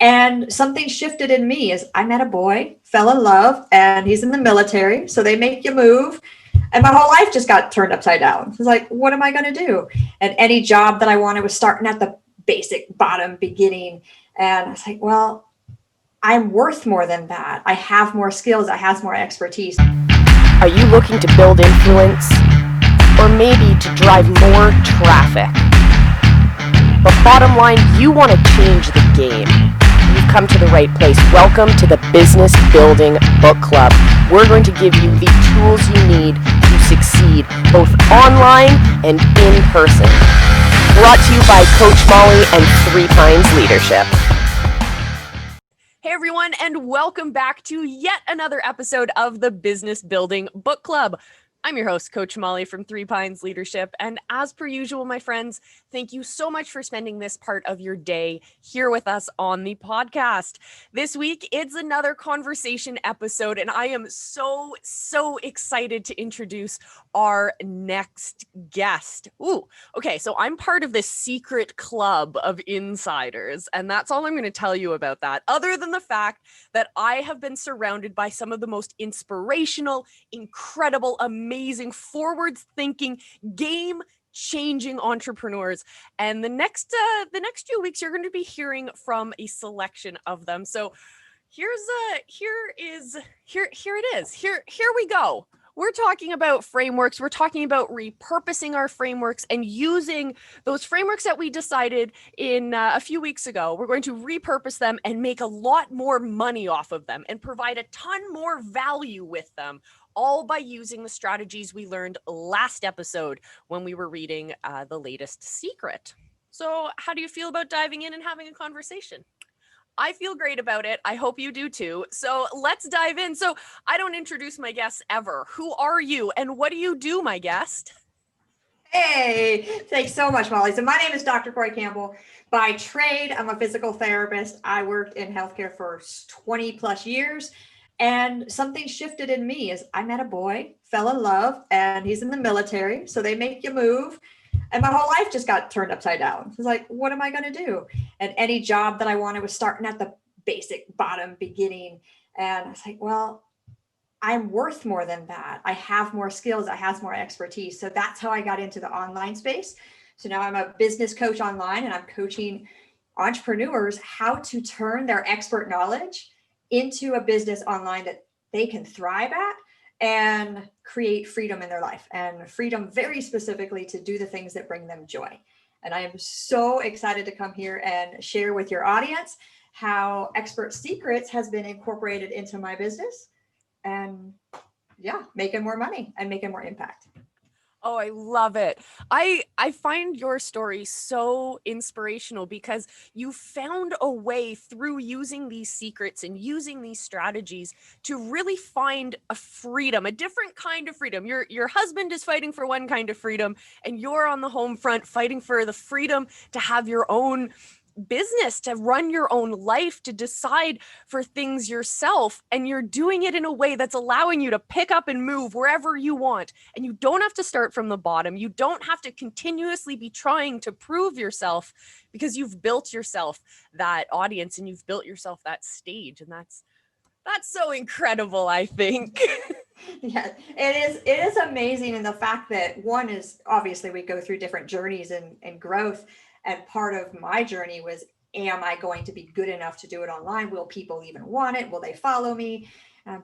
And something shifted in me as I met a boy, fell in love, and he's in the military. So they make you move. And my whole life just got turned upside down. It's like, what am I going to do? And any job that I wanted was starting at the basic bottom beginning. And I was like, well, I'm worth more than that. I have more skills. I have more expertise. Are you looking to build influence? Or maybe to drive more traffic? But bottom line, you want to change the game. You've come to the right place. Welcome to the Business Building Book Club. We're going to give you the tools you need to succeed, both online and in person. Brought to you by Coach Molly and 3 Pines Leadership. Hey everyone, and welcome back to yet another episode of the Business Building Book Club. I'm your host, Coach Molly from 3 Pines Leadership, and as per usual, my friends, thank you so much for spending this part of your day here with us on the podcast. This week, it's another conversation episode, and I am so excited to introduce our next guest. Okay, so I'm part of this secret club of insiders, and that's all I'm going to tell you about that, other than the fact that I have been surrounded by some of the most inspirational, incredible, amazing, forward-thinking, game-changing entrepreneurs. And the next few weeks, you're going to be hearing from a selection of them. So here it is. Here we go. We're talking about frameworks. We're talking about repurposing our frameworks and using those frameworks that we decided in a few weeks ago. We're going to repurpose them and make a lot more money off of them and provide a ton more value with them, all by using the strategies we learned last episode when we were reading The Latest Secret. So how do you feel about diving in and having a conversation? I feel great about it. I hope you do too. So let's dive in. So I don't introduce my guests ever. Who are you and what do you do, my guest? Hey, thanks so much, Molly. So my name is Dr. Cori Campbell. By trade, I'm a physical therapist. I worked in healthcare for 20 plus years. And something shifted in me as I met a boy, fell in love, and he's in the military. So they make you move. And my whole life just got turned upside down. It's like, what am I going to do? And any job that I wanted was starting at the basic bottom beginning. And I was like, well, I'm worth more than that. I have more skills. I have more expertise. So that's how I got into the online space. So now I'm a business coach online and I'm coaching entrepreneurs how to turn their expert knowledge into a business online that they can thrive at and create freedom in their life, and freedom very specifically to do the things that bring them joy. And I am so excited to come here and share with your audience how Expert Secrets has been incorporated into my business and making more money and making more impact. Oh, I love it. I find your story so inspirational because you found a way through using these secrets and using these strategies to really find a freedom, a different kind of freedom. Your husband is fighting for one kind of freedom, and you're on the home front fighting for the freedom to have your own business, to run your own life, to decide for things yourself, and you're doing it in a way that's allowing you to pick up and move wherever you want, and you don't have to start from the bottom. You don't have to continuously be trying to prove yourself because you've built yourself that audience and you've built yourself that stage, and that's so incredible, I think. Yeah, it is amazing. And the fact that one is obviously we go through different journeys and growth. And part of my journey was, am I going to be good enough to do it online? Will people even want it? Will they follow me?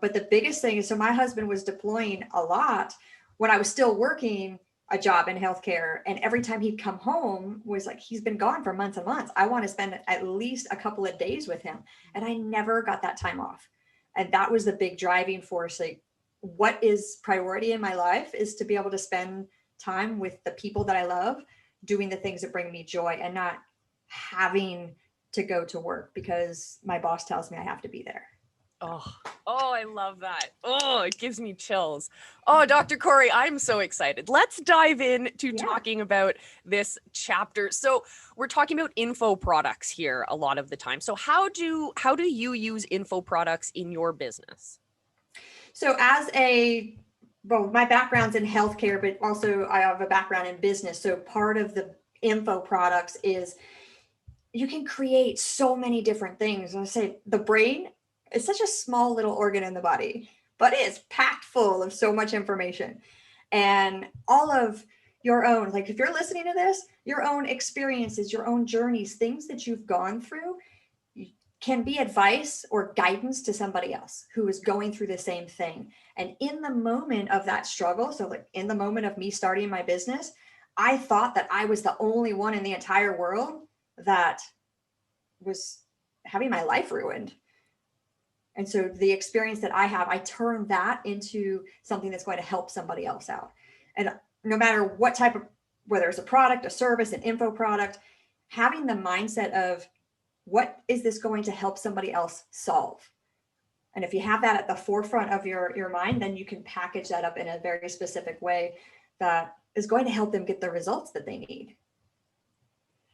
But the biggest thing is, so my husband was deploying a lot when I was still working a job in healthcare. And every time he'd come home was like, he's been gone for months and months. I want to spend at least a couple of days with him. And I never got that time off. And that was the big driving force. Like, what is priority in my life is to be able to spend time with the people that I love, doing the things that bring me joy, and not having to go to work because my boss tells me I have to be there. Oh, I love that. Oh, it gives me chills. Oh, Dr. Cori, I'm so excited. Let's dive in to talking about this chapter. So we're talking about info products here a lot of the time. So how do you use info products in your business? So my background's in healthcare, but also I have a background in business. So part of the info products is you can create so many different things. I say the brain is such a small little organ in the body, but it is packed full of so much information. And all of your own, like if you're listening to this, your own experiences, your own journeys, things that you've gone through can be advice or guidance to somebody else who is going through the same thing. And in the moment of that struggle, so like in the moment of me starting my business, I thought that I was the only one in the entire world that was having my life ruined. And so the experience that I have, I turn that into something that's going to help somebody else out. And no matter what type of, whether it's a product, a service, an info product, having the mindset of what is this going to help somebody else solve? And if you have that at the forefront of your mind, then you can package that up in a very specific way that is going to help them get the results that they need.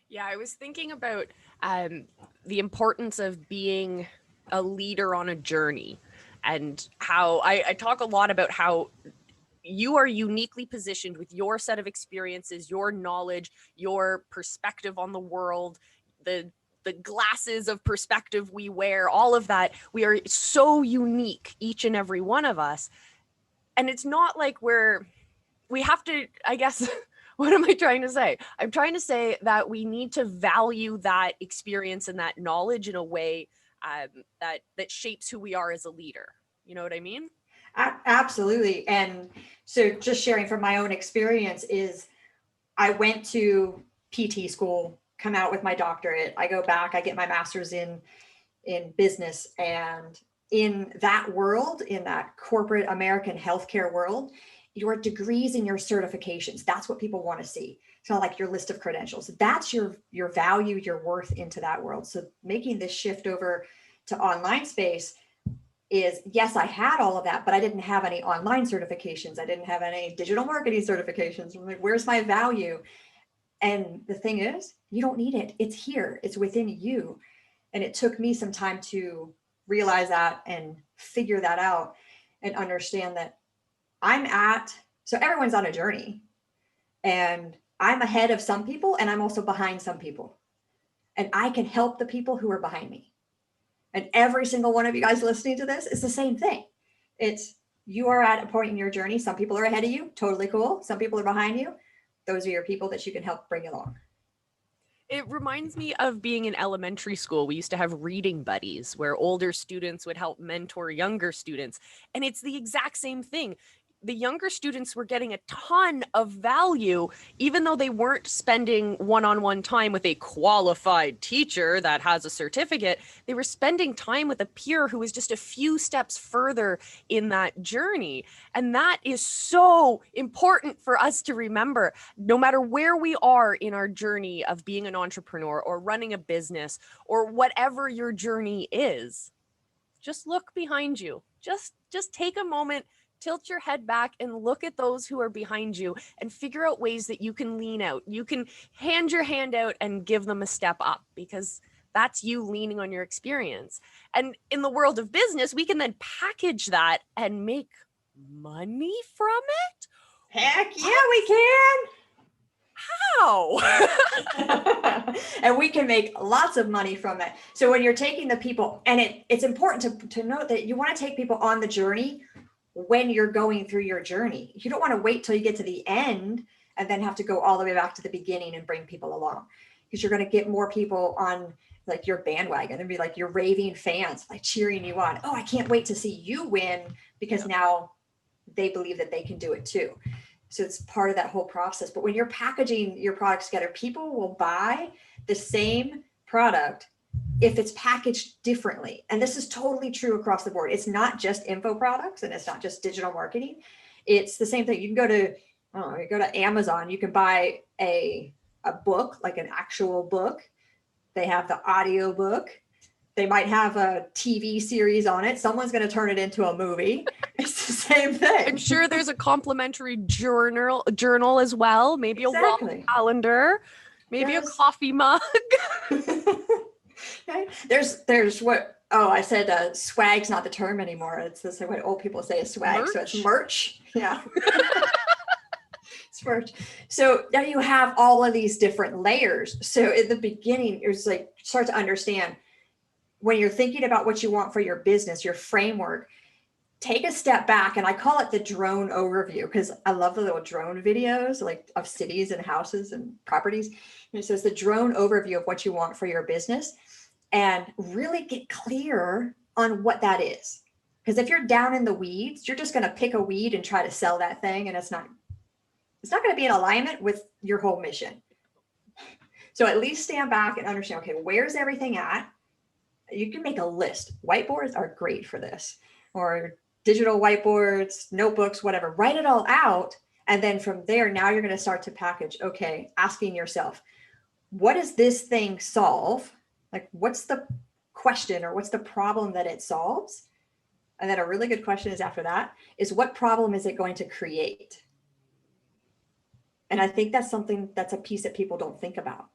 Yeah, I was thinking about the importance of being a leader on a journey, and how I talk a lot about how you are uniquely positioned with your set of experiences, your knowledge, your perspective on the world, the glasses of perspective we wear, all of that. We are so unique, each and every one of us. And it's not like we have to, I guess, what am I trying to say? I'm trying to say that we need to value that experience and that knowledge in a way that shapes who we are as a leader. You know what I mean? Absolutely. And so just sharing from my own experience is I went to PT school, come out with my doctorate. I go back, I get my master's in business. And in that world, in that corporate American healthcare world, your degrees and your certifications, that's what people want to see. So like your list of credentials, that's your value, your worth into that world. So making this shift over to online space is, yes, I had all of that, but I didn't have any online certifications. I didn't have any digital marketing certifications. I'm like, where's my value? And the thing is, you don't need it. It's here. It's within you. And it took me some time to realize that and figure that out and understand that so everyone's on a journey, and I'm ahead of some people and I'm also behind some people. And I can help the people who are behind me. And every single one of you guys listening to this is the same thing. It's, you are at a point in your journey. Some people are ahead of you. Totally cool. Some people are behind you. Those are your people that you can help bring along. It reminds me of being in elementary school. We used to have reading buddies where older students would help mentor younger students. And it's the exact same thing. The younger students were getting a ton of value, even though they weren't spending one-on-one time with a qualified teacher that has a certificate. They were spending time with a peer who was just a few steps further in that journey. And that is so important for us to remember, no matter where we are in our journey of being an entrepreneur or running a business or whatever your journey is. Just look behind you. Just take a moment, tilt your head back and look at those who are behind you and figure out ways that you can lean out. You can hand your hand out and give them a step up, because that's you leaning on your experience. And in the world of business, we can then package that and make money from it. Heck yeah, we can. How? And we can make lots of money from it. So when you're taking the people, and it's important to note that you want to take people on the journey when you're going through your journey. You don't want to wait till you get to the end and then have to go all the way back to the beginning and bring people along, because you're going to get more people on like your bandwagon and be like your raving fans, like cheering you on. Oh, I can't wait to see you win, because now they believe that they can do it too. So it's part of that whole process. But when you're packaging your products together, people will buy the same product if it's packaged differently. And this is totally true across the board. It's not just info products and it's not just digital marketing. It's the same thing. You can go to Amazon, you can buy a book, like an actual book. They have the audio book. They might have a TV series on it. Someone's going to turn it into a movie. It's the same thing. I'm sure there's a complimentary journal as well. Maybe Exactly. a wall calendar, maybe a coffee mug. Okay. There's what, I said swag's not the term anymore. It's this what old people say is swag. Merch? So it's merch. Yeah. So now you have all of these different layers. So at the beginning, it's like start to understand when you're thinking about what you want for your business, your framework, take a step back. And I call it the drone overview because I love the little drone videos like of cities and houses and properties. And it says the drone overview of what you want for your business and really get clear on what that is. Because if you're down in the weeds, you're just going to pick a weed and try to sell that thing. And it's not going to be in alignment with your whole mission. So at least stand back and understand, okay, where's everything at? You can make a list. Whiteboards are great for this, or digital whiteboards, notebooks, whatever. Write it all out. And then from there, now you're going to start to package, okay, asking yourself, what does this thing solve? Like, what's the question or what's the problem that it solves? And then a really good question is after that is what problem is it going to create? And I think that's a piece that people don't think about,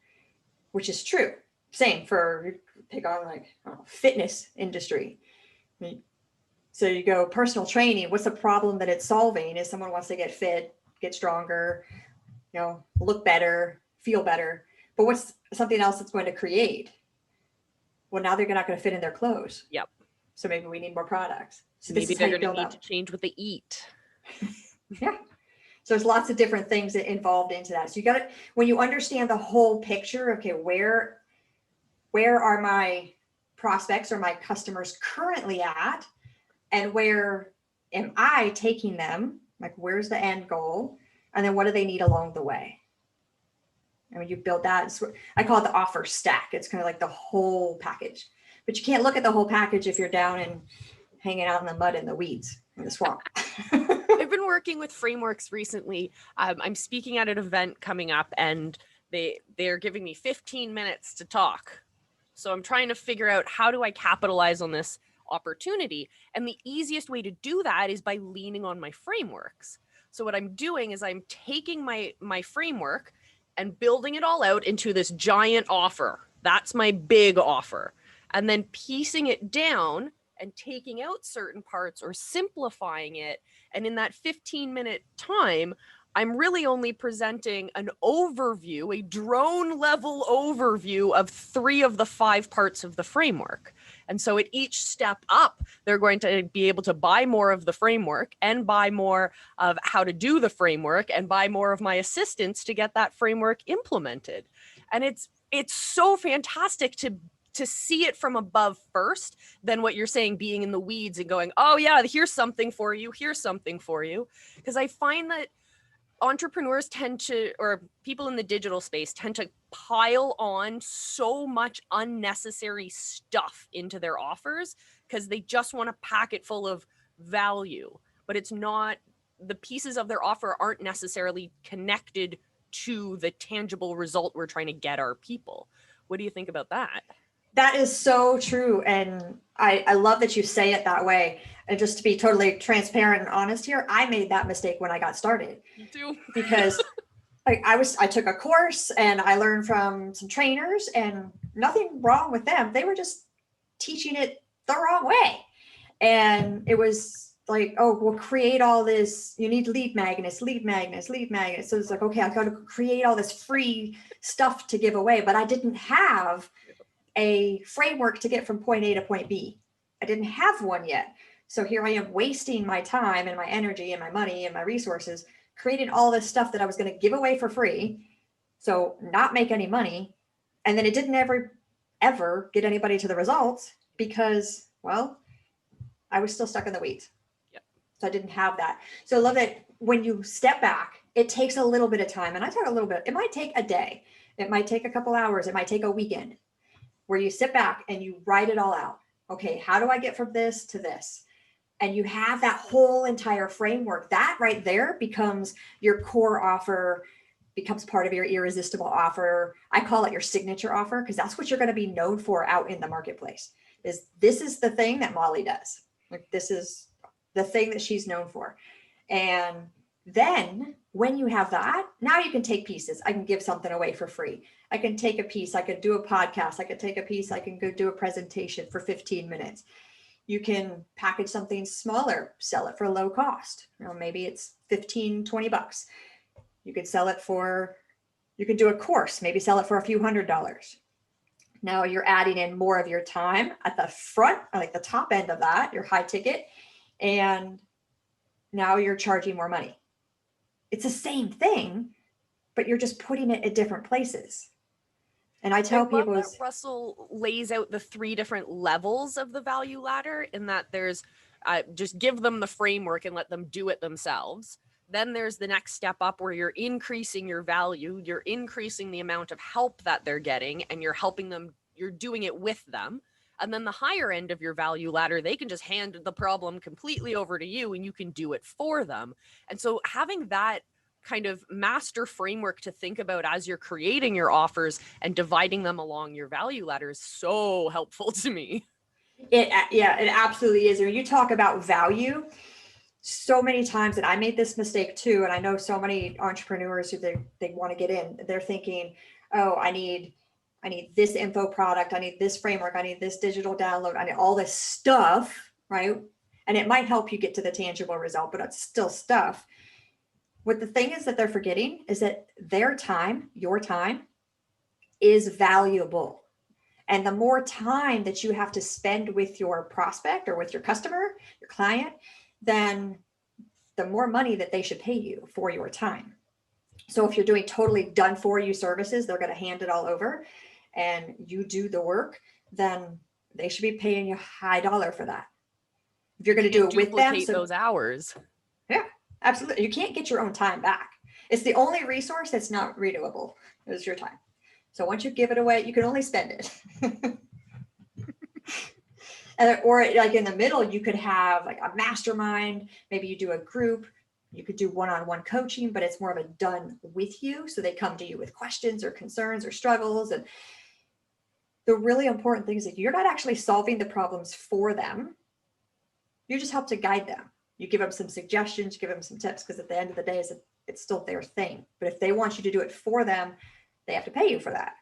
which is true. Same for pick on like fitness industry. So you go personal training. What's the problem that it's solving? Is someone wants to get fit, get stronger, look better, feel better. But what's something else that's going to create? Well, now they're not going to fit in their clothes. Yep. So maybe we need more products. So maybe they're going to need to change what they eat. Yeah. So there's lots of different things that involved into that. So you got to, when you understand the whole picture, okay, where are my prospects or my customers currently at? And where am I taking them? Like, where's the end goal? And then what do they need along the way? And when you build that, I call it the offer stack. It's kind of like the whole package. But you can't look at the whole package if you're down and hanging out in the mud and the weeds in the swamp. I've been working with frameworks recently. I'm speaking at an event coming up, and they're giving me 15 minutes to talk. So I'm trying to figure out, how do I capitalize on this opportunity? And the easiest way to do that is by leaning on my frameworks. So what I'm doing is I'm taking my framework and building it all out into this giant offer. That's my big offer. And then piecing it down and taking out certain parts or simplifying it. And in that 15-minute time, I'm really only presenting an overview, a drone level overview of 3 of the 5 parts of the framework. And so at each step up, they're going to be able to buy more of the framework and buy more of how to do the framework and buy more of my assistance to get that framework implemented. And it's so fantastic to see it from above first than what you're saying, being in the weeds and going, oh yeah, here's something for you. Here's something for you. Because I find that entrepreneurs tend to, or people in the digital space tend to pile on so much unnecessary stuff into their offers because they just want to pack it full of value, but it's not, the pieces of their offer aren't necessarily connected to the tangible result we're trying to get our people. What do you think about that? That is so true. And I love that you say it that way. And just to be totally transparent and honest here, I made that mistake when I got started. Me too. Because I took a course and I learned from some trainers, and nothing wrong with them. They were just teaching it the wrong way. And it was like, oh, we'll create all this. You need lead magnets. So it's like, okay, I got to create all this free stuff to give away, but I didn't have a framework to get from point A to point B. I didn't have one yet. So here I am wasting my time and my energy and my money and my resources, creating all this stuff that I was going to give away for free. So not make any money. And then it didn't ever get anybody to the results because, well, I was still stuck in the weeds. Yep. So I didn't have that. So I love that when you step back, it takes a little bit of time. And I talk a little bit, it might take a day. It might take a couple hours. It might take a weekend where you sit back and you write it all out. Okay, how do I get from this to this? And you have that whole entire framework. That right there becomes your core offer, becomes part of your irresistible offer. I call it your signature offer because that's what you're going to be known for out in the marketplace. This is the thing that Molly does. Like, this is the thing that she's known for. And then when you have that, now you can take pieces. I can give something away for free. I can take a piece. I could do a podcast. I could take a piece. I can go do a presentation for 15 minutes. You can package something smaller, sell it for low cost. Maybe it's $15, $20. You could sell it for, you could do a course, maybe sell it for a few $100s. Now you're adding in more of your time at the front, like the top end of that, your high ticket, and now you're charging more money. It's the same thing, but you're just putting it at different places. And I tell people that Russell lays out the 3 different levels of the value ladder, in that there's just give them the framework and let them do it themselves. Then there's the next step up where you're increasing your value, you're increasing the amount of help that they're getting, and you're helping them, you're doing it with them. And then the higher end of your value ladder, they can just hand the problem completely over to you and you can do it for them. And so having that kind of master framework to think about as you're creating your offers and dividing them along your value ladder is so helpful to me. it absolutely is. When you talk about value, so many times, and I made this mistake too, and I know so many entrepreneurs who they want to get in, they're thinking, oh, I need this info product, I need this framework, I need this digital download, I need all this stuff, right? And it might help you get to the tangible result, but it's still stuff. What the thing is that they're forgetting is that their time, your time, is valuable. And the more time that you have to spend with your prospect or with your customer, your client, then the more money that they should pay you for your time. So if you're doing totally done for you services, they're going to hand it all over and you do the work, then they should be paying you high dollar for that. If you're going to do it with them, so those hours. Yeah, absolutely. You can't get your own time back. It's the only resource that's not renewable is your time. So once you give it away, you can only spend it. Or like in the middle, you could have like a mastermind. Maybe you do a group. You could do one-on-one coaching, but it's more of a done with you. So they come to you with questions or concerns or struggles. And the really important thing is that you're not actually solving the problems for them. You just help to guide them. You give them some suggestions, give them some tips, because at the end of the day, it's still their thing. But if they want you to do it for them, they have to pay you for that.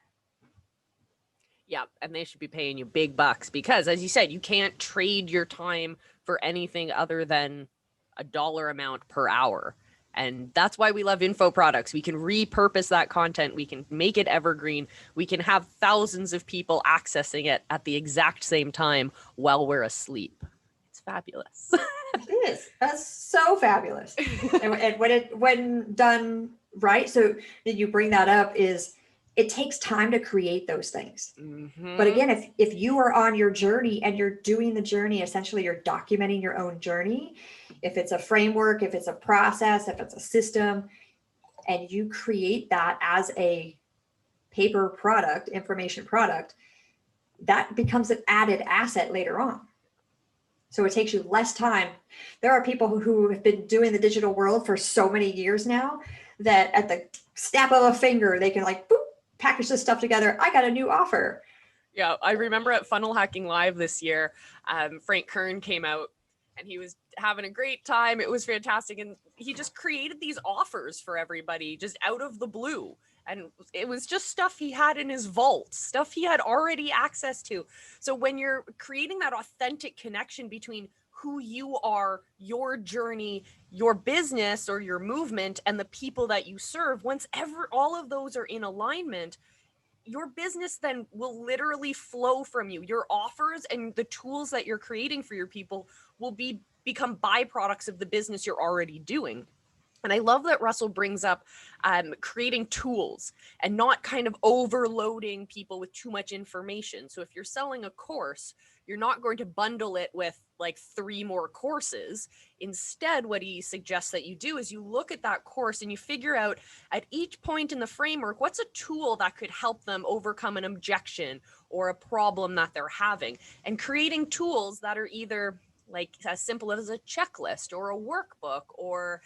Yeah, and they should be paying you big bucks because, as you said, you can't trade your time for anything other than a dollar amount per hour. And that's why we love info products. We can repurpose that content. We can make it evergreen. We can have thousands of people accessing it at the exact same time while we're asleep. It's fabulous. It is. That's so fabulous. And when done right, so that you bring that up is, it takes time to create those things. Mm-hmm. But again, if you are on your journey and you're doing the journey, essentially you're documenting your own journey. If it's a framework, if it's a process, if it's a system, and you create that as a paper product, information product, that becomes an added asset later on. So it takes you less time. There are people who have been doing the digital world for so many years now that at the snap of a finger, they can like, boop, package this stuff together. I got a new offer. Yeah, I remember at Funnel Hacking Live this year, Frank Kern came out and he was having a great time. It was fantastic. And he just created these offers for everybody just out of the blue. And it was just stuff he had in his vault, stuff he had already access to. So when you're creating that authentic connection between who you are, your journey, your business or your movement, and the people that you serve, once all of those are in alignment, your business then will literally flow from you. Your offers and the tools that you're creating for your people will become byproducts of the business you're already doing. And I love that Russell brings up creating tools and not kind of overloading people with too much information. So if you're selling a course, you're not going to bundle it with like 3 more courses. Instead, what he suggests that you do is you look at that course and you figure out at each point in the framework, what's a tool that could help them overcome an objection or a problem that they're having, and creating tools that are either like as simple as a checklist or a workbook, or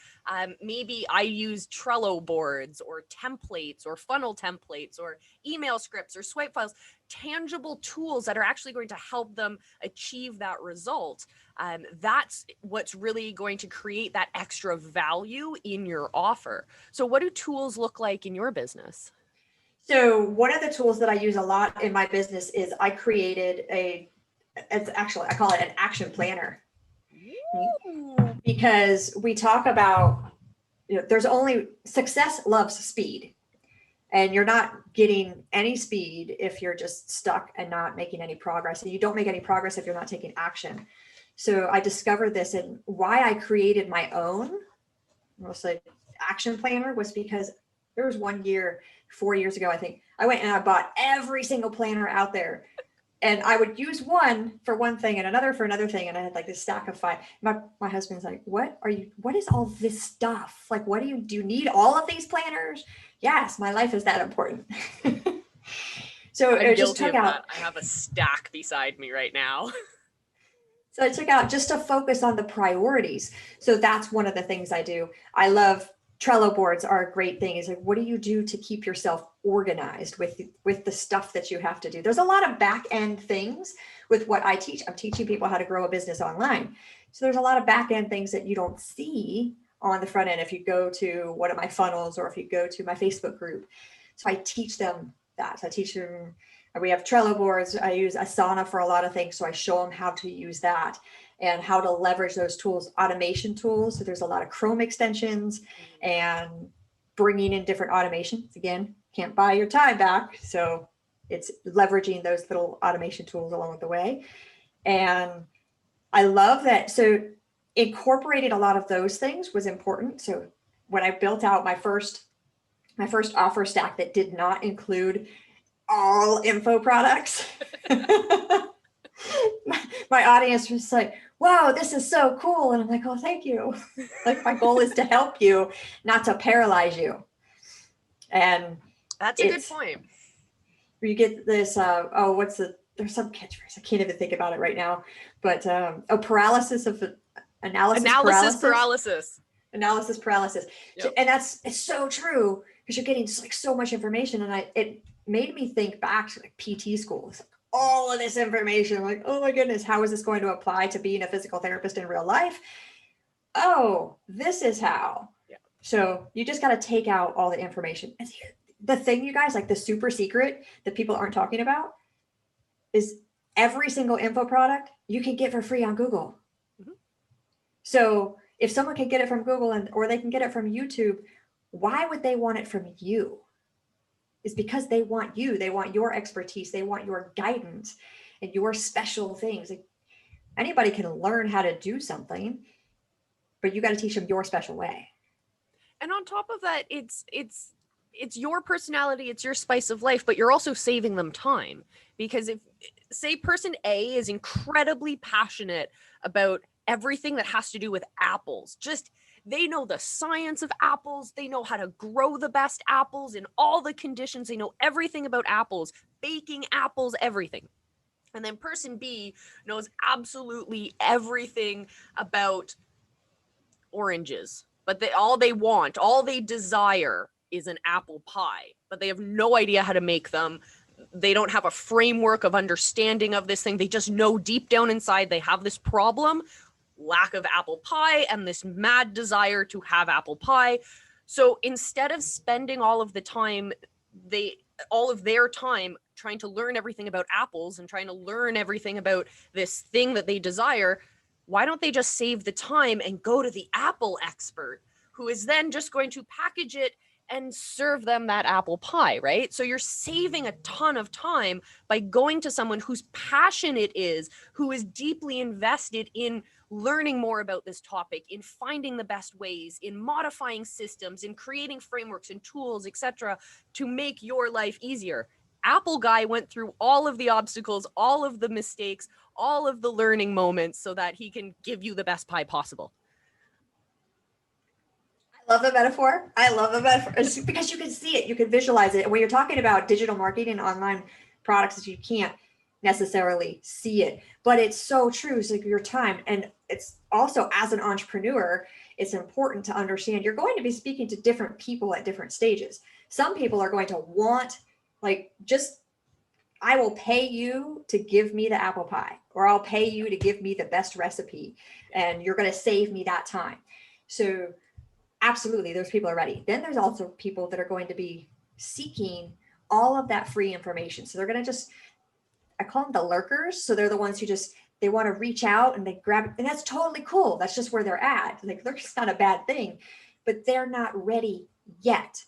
maybe I use Trello boards or templates or funnel templates or email scripts or swipe files, tangible tools that are actually going to help them achieve that result. That's what's really going to create that extra value in your offer. So what do tools look like in your business? So one of the tools that I use a lot in my business is I created I call it an action planner. Ooh. Because we talk about, there's only success loves speed. And you're not getting any speed if you're just stuck and not making any progress. And you don't make any progress if you're not taking action. So I discovered this, and why I created my own, mostly action planner, was because there was one year, 4 years ago, I think, I went and I bought every single planner out there. And I would use one for one thing and another for another thing. And I had like this stack of 5. My husband's like, what is all this stuff? Like, do you need all of these planners? Yes, my life is that important. So I'm it just guilty took of out. that. I have a stack beside me right now. So I took out just to focus on the priorities. So that's one of the things I do. I love Trello boards are a great thing. Is like, what do you do to keep yourself organized with the stuff that you have to do? There's a lot of back end things with what I teach. I'm teaching people how to grow a business online. So there's a lot of back end things that you don't see on the front end if you go to one of my funnels or if you go to my Facebook group. So I teach them that. So I teach them, we have Trello boards. I use Asana for a lot of things. So I show them how to use that and how to leverage those tools, automation tools. So there's a lot of Chrome extensions and bringing in different automations. Again, can't buy your time back. So it's leveraging those little automation tools along the way. And I love that. So incorporating a lot of those things was important. So when I built out my first offer stack that did not include all info products, my audience was like, wow, this is so cool. And I'm like, oh, thank you. Like, my goal is to help you, not to paralyze you. And That's a good point. You get this, there's some catchphrase. I can't even think about it right now, but paralysis of analysis paralysis. Yep. So, and it's so true, because you're getting like so much information. And it made me think back to like PT school. It's like all of this information. I'm like, oh my goodness, how is this going to apply to being a physical therapist in real life? Oh, this is how. Yeah. So you just got to take out all the information. And the thing, you guys, like the super secret that people aren't talking about is every single info product you can get for free on Google. Mm-hmm. So if someone can get it from Google or they can get it from YouTube, why would they want it from you? It's because they want you. They want your expertise. They want your guidance and your special things. Like, anybody can learn how to do something, but you got to teach them your special way. And on top of that, it's your personality, it's your spice of life, but you're also saving them time. Because if, say, person A is incredibly passionate about everything that has to do with apples, they know the science of apples, they know how to grow the best apples in all the conditions, they know everything about apples, baking apples, everything. And then person B knows absolutely everything about oranges, but all they desire is an apple pie, but they have no idea how to make them. They don't have a framework of understanding of this thing. They just know deep down inside they have this problem, lack of apple pie, and this mad desire to have apple pie. So instead of spending all of their time trying to learn everything about apples and trying to learn everything about this thing that they desire, why don't they just save the time and go to the apple expert, who is then just going to package it and serve them that apple pie, right? So you're saving a ton of time by going to someone whose passion it is, who is deeply invested in learning more about this topic, in finding the best ways, in modifying systems, in creating frameworks and tools, etc., to make your life easier. Apple guy went through all of the obstacles, all of the mistakes, all of the learning moments so that he can give you the best pie possible. I love the metaphor. It's because you can see it, you can visualize it. And when you're talking about digital marketing and online products, you can't necessarily see it, but it's so true. It's like your time. And it's also, as an entrepreneur, it's important to understand you're going to be speaking to different people at different stages. Some people are going to want, I will pay you to give me the apple pie, or I'll pay you to give me the best recipe, and you're going to save me that time. So absolutely, those people are ready. Then there's also people that are going to be seeking all of that free information. So they're going to I call them the lurkers. So they're the ones who they want to reach out and they grab it. And that's totally cool. That's just where they're at. Like, lurking's not a bad thing, but they're not ready yet.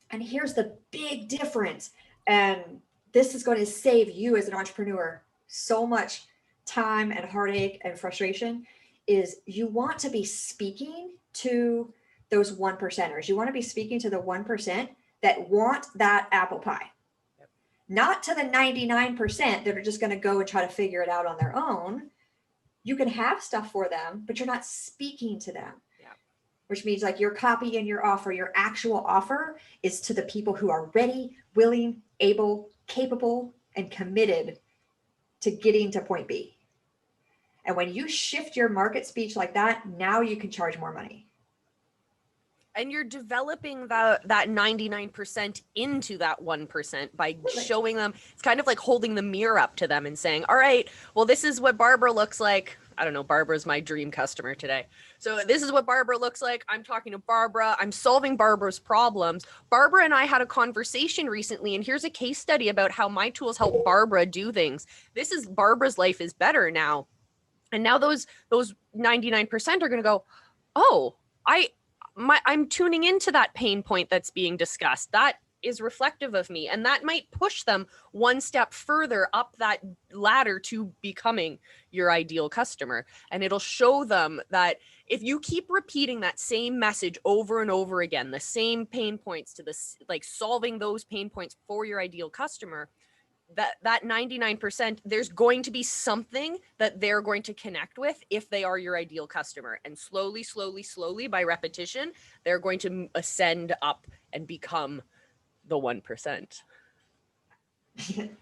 And here's the big difference. And this is going to save you as an entrepreneur so much time and heartache and frustration, is you want to be speaking to those 1%ers. You want to be speaking to the 1% that want that apple pie, not to the 99% that are just going to go and try to figure it out on their own. You can have stuff for them, but you're not speaking to them. Which means like your copy and your offer, your actual offer is to the people who are ready, willing, able, capable, and committed to getting to point B. And when you shift your market speech like that, now you can charge more money. And you're developing that 99% into that 1% by showing them. It's kind of like holding the mirror up to them and saying, all right, well, this is what Barbara looks like. I don't know, Barbara's my dream customer today. So this is what Barbara looks like. I'm talking to Barbara. I'm solving Barbara's problems. Barbara and I had a conversation recently, and here's a case study about how my tools help Barbara do things. This is Barbara's life is better now. And now those 99% are going to go, oh, I'm tuning into that pain point that's being discussed. That is reflective of me. And that might push them one step further up that ladder to becoming your ideal customer. And it'll show them that if you keep repeating that same message over and over again, the same pain points to this, like solving those pain points for your ideal customer, that 99%, there's going to be something that they're going to connect with if they are your ideal customer. And slowly, slowly, slowly, by repetition, they're going to ascend up and become the 1%.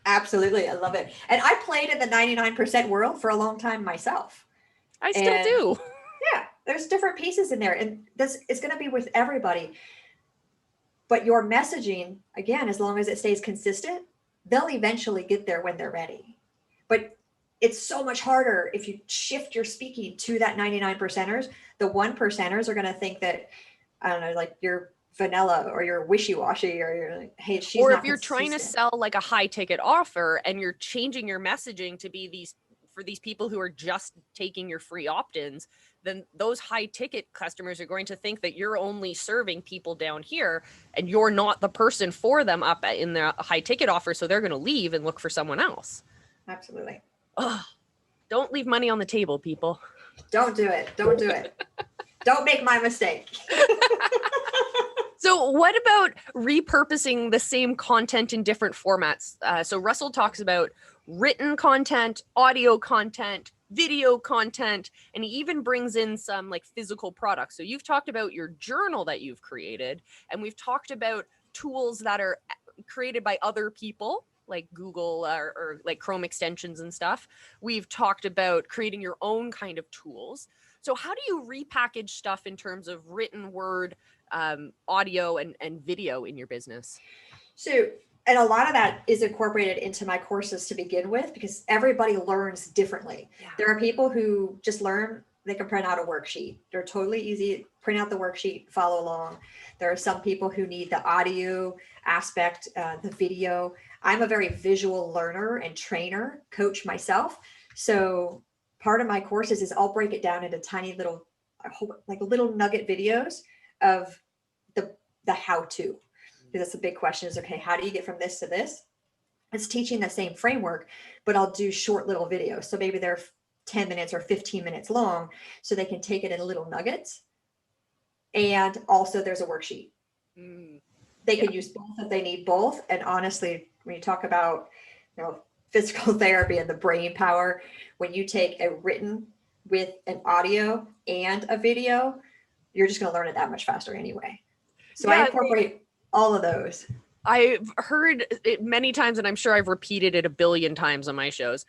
Absolutely. I love it. And I played in the 99% world for a long time myself. I still do. Yeah, there's different pieces in there. And this is going to be with everybody. But your messaging, again, as long as it stays consistent, they'll eventually get there when they're ready. But it's so much harder if you shift your speaking to that 99%ers. The 1%ers are going to think that, I don't know, like you're vanilla or you're wishy-washy or you're like, hey, she's or not if you're trying to consistent. sell like a high ticket offer and you're changing your messaging to be for these people who are just taking your free opt-ins, then those high ticket customers are going to think that you're only serving people down here and you're not the person for them up in the high ticket offer. So they're going to leave and look for someone else. Absolutely. Ugh. Don't leave money on the table, people. Don't do it. Don't do it. Don't make my mistake. So what about repurposing the same content in different formats? So Russell talks about written content, audio content, video content, and he even brings in some like physical products. So you've talked about your journal that you've created, and we've talked about tools that are created by other people like Google or like Chrome extensions and stuff. We've talked about creating your own kind of tools. So how do you repackage stuff in terms of written word, audio and video in your business? So, and a lot of that is incorporated into my courses to begin with, because everybody learns differently. Yeah. There are people who just learn, they can print out a worksheet. They're totally easy, print out the worksheet, follow along. There are some people who need the audio aspect, the video. I'm a very visual learner and trainer, coach myself. So part of my courses is I'll break it down into tiny little, like little nugget videos of the how-to. Because that's a big question is, okay, how do you get from this to this? It's teaching the same framework, but I'll do short little videos. So maybe they're 10 minutes or 15 minutes long, so they can take it in little nuggets. And also there's a worksheet. They can use both if they need both. And honestly, when you talk about, physical therapy and the brain power, when you take a written with an audio and a video, you're just going to learn it that much faster anyway. So I incorporate all of those. I've heard it many times, and I'm sure I've repeated it a billion times on my shows.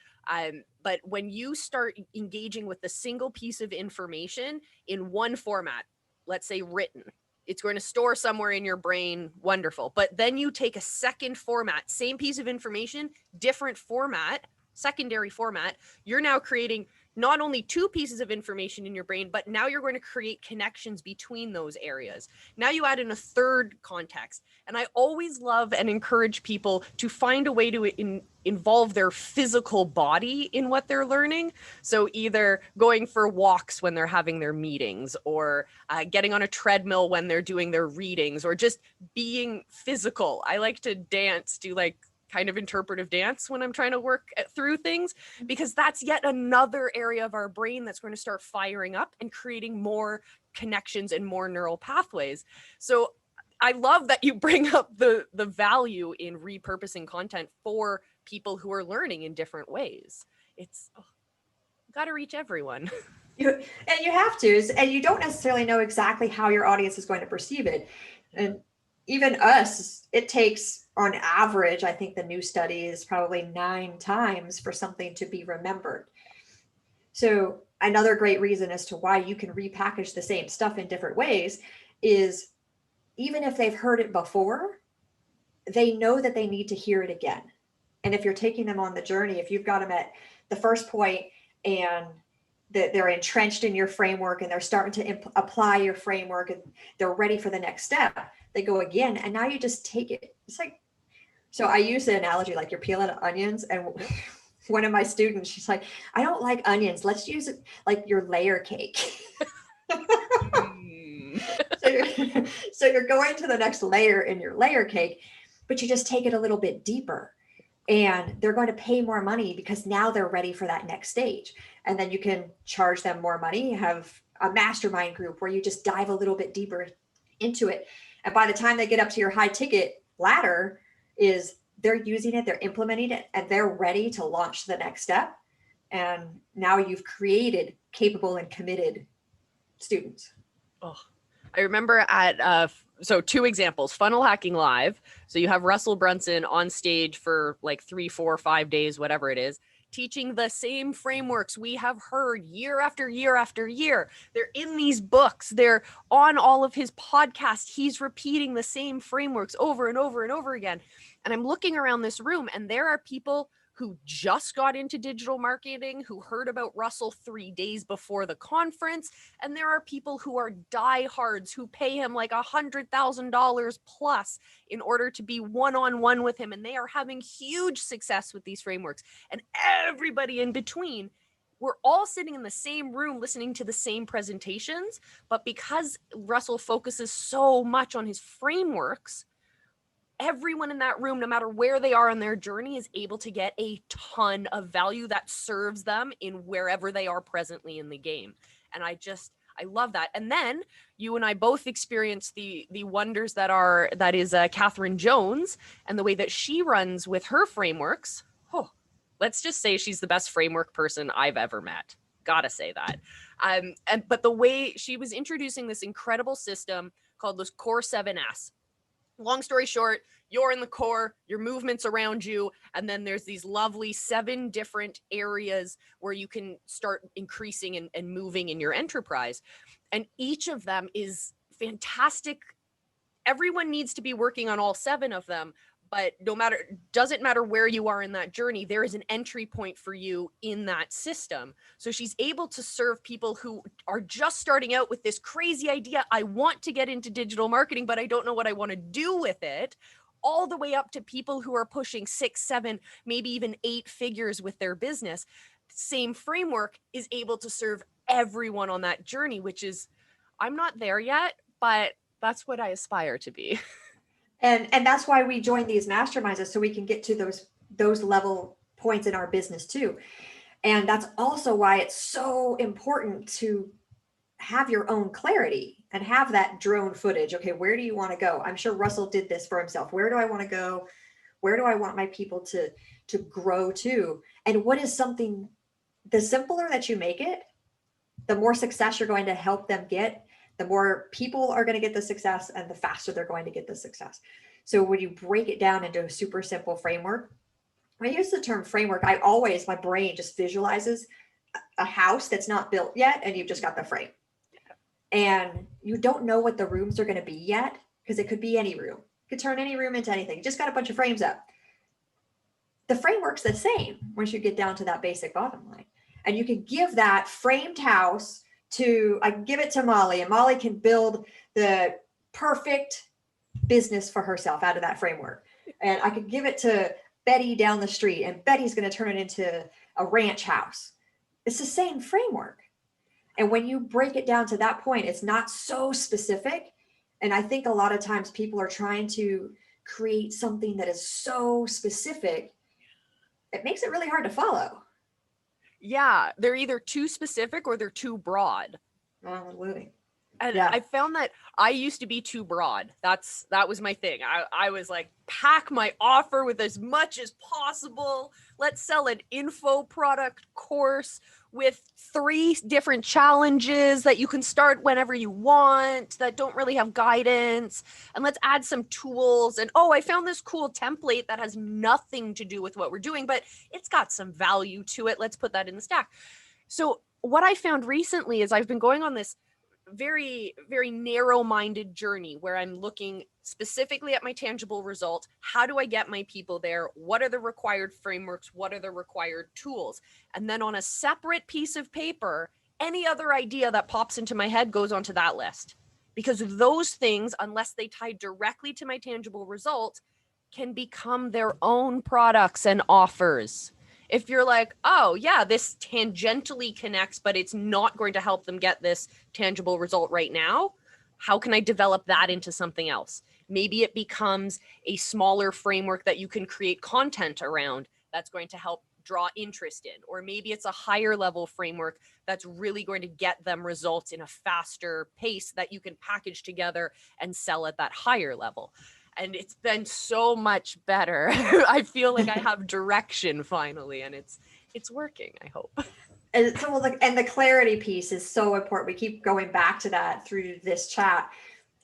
But when you start engaging with a single piece of information in one format, let's say written, it's going to store somewhere in your brain. Wonderful. But then you take a second format, same piece of information, different format, secondary format, you're now creating not only two pieces of information in your brain, but now you're going to create connections between those areas. Now you add in a third context. And I always love and encourage people to find a way to involve their physical body in what they're learning. So either going for walks when they're having their meetings, or getting on a treadmill when they're doing their readings, or just being physical. I like to dance, do like kind of interpretive dance when I'm trying to work through things, because that's yet another area of our brain that's going to start firing up and creating more connections and more neural pathways. So I love that you bring up the value in repurposing content for people who are learning in different ways. It's got to reach everyone. And you have to, and you don't necessarily know exactly how your audience is going to perceive it. And even us, it takes, on average, I think the new study is probably 9 times for something to be remembered. So another great reason as to why you can repackage the same stuff in different ways is, even if they've heard it before, they know that they need to hear it again. And if you're taking them on the journey, if you've got them at the first point and they're entrenched in your framework and they're starting to apply your framework and they're ready for the next step, they go again. And now you just take it. It's like, so I use the analogy like you're peeling onions, and one of my students, she's like, I don't like onions. Let's use it like your layer cake. So you're going to the next layer in your layer cake, but you just take it a little bit deeper. And they're going to pay more money because now they're ready for that next stage. And then you can charge them more money, have a mastermind group where you just dive a little bit deeper into it. And by the time they get up to your high ticket ladder, is they're using it, they're implementing it, and they're ready to launch the next step. And now you've created capable and committed students. Oh, I remember at so 2 examples, Funnel Hacking Live. So you have Russell Brunson on stage for like 3, 4, 5 days, whatever it is, teaching the same frameworks we have heard year after year after year. They're in these books. They're on all of his podcasts. He's repeating the same frameworks over and over and over again. And I'm looking around this room, and there are people who just got into digital marketing, who heard about Russell 3 days before the conference. And there are people who are diehards who pay him like $100,000 plus in order to be one-on-one with him. And they are having huge success with these frameworks. And everybody in between, we're all sitting in the same room listening to the same presentations. But because Russell focuses so much on his frameworks, everyone in that room, no matter where they are on their journey, is able to get a ton of value that serves them in wherever they are presently in the game. And I love that. And then you and I both experienced the wonders that is Catherine Jones and the way that she runs with her frameworks. Oh, let's just say she's the best framework person I've ever met. Gotta say that. But the way she was introducing this incredible system called this Core 7S. Long story short, you're in the core, your movements around you, and then there's these lovely 7 different areas where you can start increasing and moving in your enterprise. And each of them is fantastic. Everyone needs to be working on all 7 of them, but doesn't matter where you are in that journey, there is an entry point for you in that system. So she's able to serve people who are just starting out with this crazy idea. I want to get into digital marketing, but I don't know what I want to do with it, all the way up to people who are pushing 6, 7, maybe even 8 figures with their business. Same framework is able to serve everyone on that journey, which is, I'm not there yet, but that's what I aspire to be. And that's why we join these masterminds, so we can get to those level points in our business too. And that's also why it's so important to have your own clarity and have that drone footage. Okay, where do you want to go? I'm sure Russell did this for himself. Where do I want to go? Where do I want my people to grow to? And what is something, the simpler that you make it, the more success you're going to help them get, the more people are going to get the success, and the faster they're going to get the success. So when you break it down into a super simple framework, when I use the term framework, my brain just visualizes a house that's not built yet, and you've just got the frame. And you don't know what the rooms are going to be yet, because it could be any room. You could turn any room into anything. You just got a bunch of frames up. the framework's the same once you get down to that basic bottom line. And you can give that framed house I can give it to Molly, and Molly can build the perfect business for herself out of that framework. And I could give it to Betty down the street, and Betty's going to turn it into a ranch house. It's the same framework. And when you break it down to that point, it's not so specific. And I think a lot of times people are trying to create something that is so specific, it makes it really hard to follow. Yeah, they're either too specific or they're too broad. Absolutely. And Yeah. I found that I used to be too broad. That was my thing. I was like, pack my offer with as much as possible. Let's sell an info product course with 3 different challenges that you can start whenever you want, that don't really have guidance. And let's add some tools. And I found this cool template that has nothing to do with what we're doing, but it's got some value to it. Let's put that in the stack. So what I found recently is I've been going on this very, very narrow-minded journey where I'm looking specifically at my tangible result. How do I get my people there? What are the required frameworks? What are the required tools? And then on a separate piece of paper, any other idea that pops into my head goes onto that list. Because those things, unless they tie directly to my tangible result, can become their own products and offers. If you're like, oh yeah, this tangentially connects, but it's not going to help them get this tangible result right now, how can I develop that into something else? Maybe it becomes a smaller framework that you can create content around that's going to help draw interest in. Or maybe it's a higher level framework that's really going to get them results in a faster pace that you can package together and sell at that higher level. And it's been so much better. I feel like I have direction finally, and it's working, I hope. And so, and the clarity piece is so important. We keep going back to that through this chat.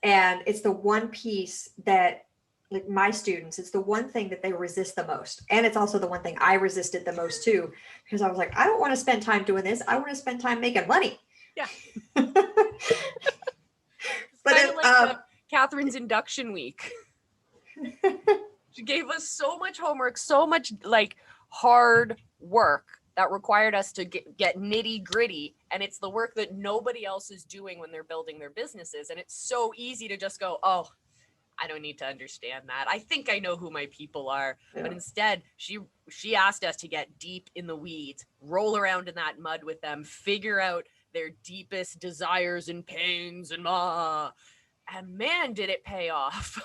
And it's the one piece that, like my students, it's the one thing that they resist the most. And it's also the one thing I resisted the most too, because I was like, I don't want to spend time doing this. I want to spend time making money. Yeah. But it's like Catherine's induction week. She gave us so much homework, so much like hard work that required us to get nitty gritty. And it's the work that nobody else is doing when they're building their businesses. And it's so easy to just go, oh, I don't need to understand that. I think I know who my people are. Yeah. But instead, she asked us to get deep in the weeds, roll around in that mud with them, figure out their deepest desires and pains and man, did it pay off.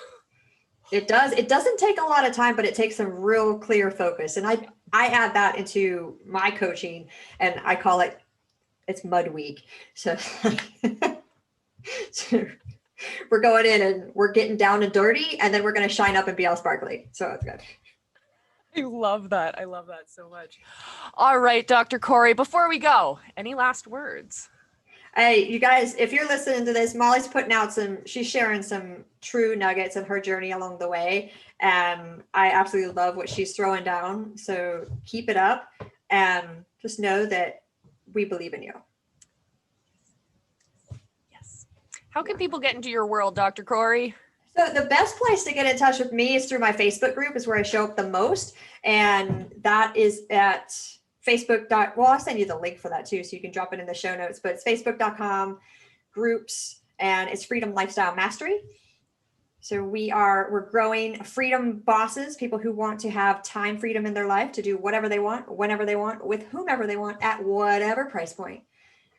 It does. It doesn't take a lot of time, but it takes some real clear focus. And I add that into my coaching, and I call it's mud week. So, so we're going in and we're getting down and dirty, and then we're going to shine up and be all sparkly. So it's good. I love that. I love that so much. All right, Dr. Cori, before we go, any last words? Hey, you guys, if you're listening to this, Molly's putting out she's sharing some true nuggets of her journey along the way. And I absolutely love what she's throwing down. So keep it up and just know that we believe in you. Yes. How can people get into your world, Dr. Cori? So the best place to get in touch with me is through my Facebook group, is where I show up the most. And that is at I'll send you the link for that too, so you can drop it in the show notes, but it's facebook.com groups, and it's Freedom Lifestyle Mastery. So we're growing freedom bosses, people who want to have time freedom in their life to do whatever they want, whenever they want, with whomever they want, at whatever price point.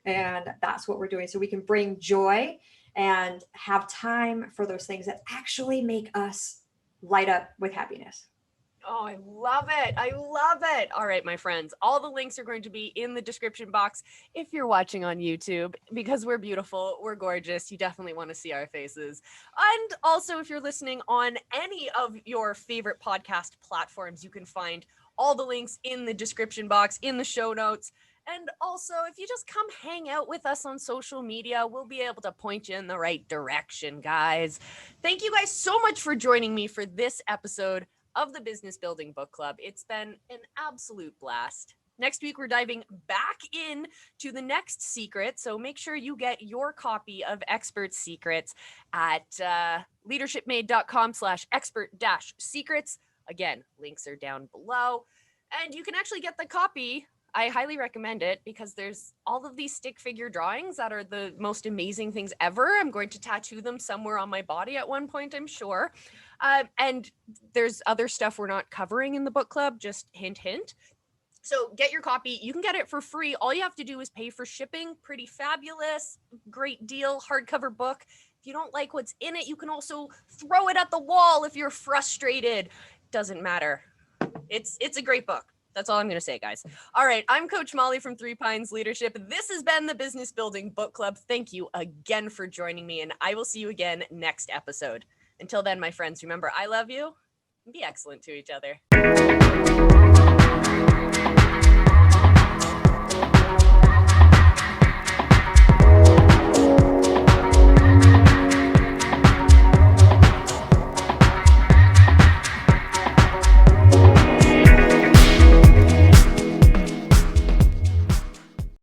And that's what we're doing. So we can bring joy and have time for those things that actually make us light up with happiness. Oh, I love it. I love it. All right, my friends, all the links are going to be in the description box if you're watching on YouTube, because we're beautiful, we're gorgeous. You definitely want to see our faces. And also, if you're listening on any of your favorite podcast platforms, you can find all the links in the description box, in the show notes. And also, if you just come hang out with us on social media, we'll be able to point you in the right direction, guys. Thank you guys so much for joining me for this episode of the Business Building Book Club. It's been an absolute blast. Next week, we're diving back in to the next secret. So make sure you get your copy of Expert Secrets at leadershipmade.com/expert-secrets. Again, links are down below. And you can actually get the copy. I highly recommend it because there's all of these stick figure drawings that are the most amazing things ever. I'm going to tattoo them somewhere on my body at one point, I'm sure. And there's other stuff we're not covering in the book club, just hint, hint. So get your copy. You can get it for free. All you have to do is pay for shipping. Pretty fabulous. Great deal. Hardcover book. If you don't like what's in it, you can also throw it at the wall if you're frustrated. Doesn't matter. It's a great book. That's all I'm going to say, guys. All right. I'm Coach Molly from Three Pines Leadership. This has been the Business Building Book Club. Thank you again for joining me, and I will see you again next episode. Until then, my friends, remember, I love you. Be excellent to each other.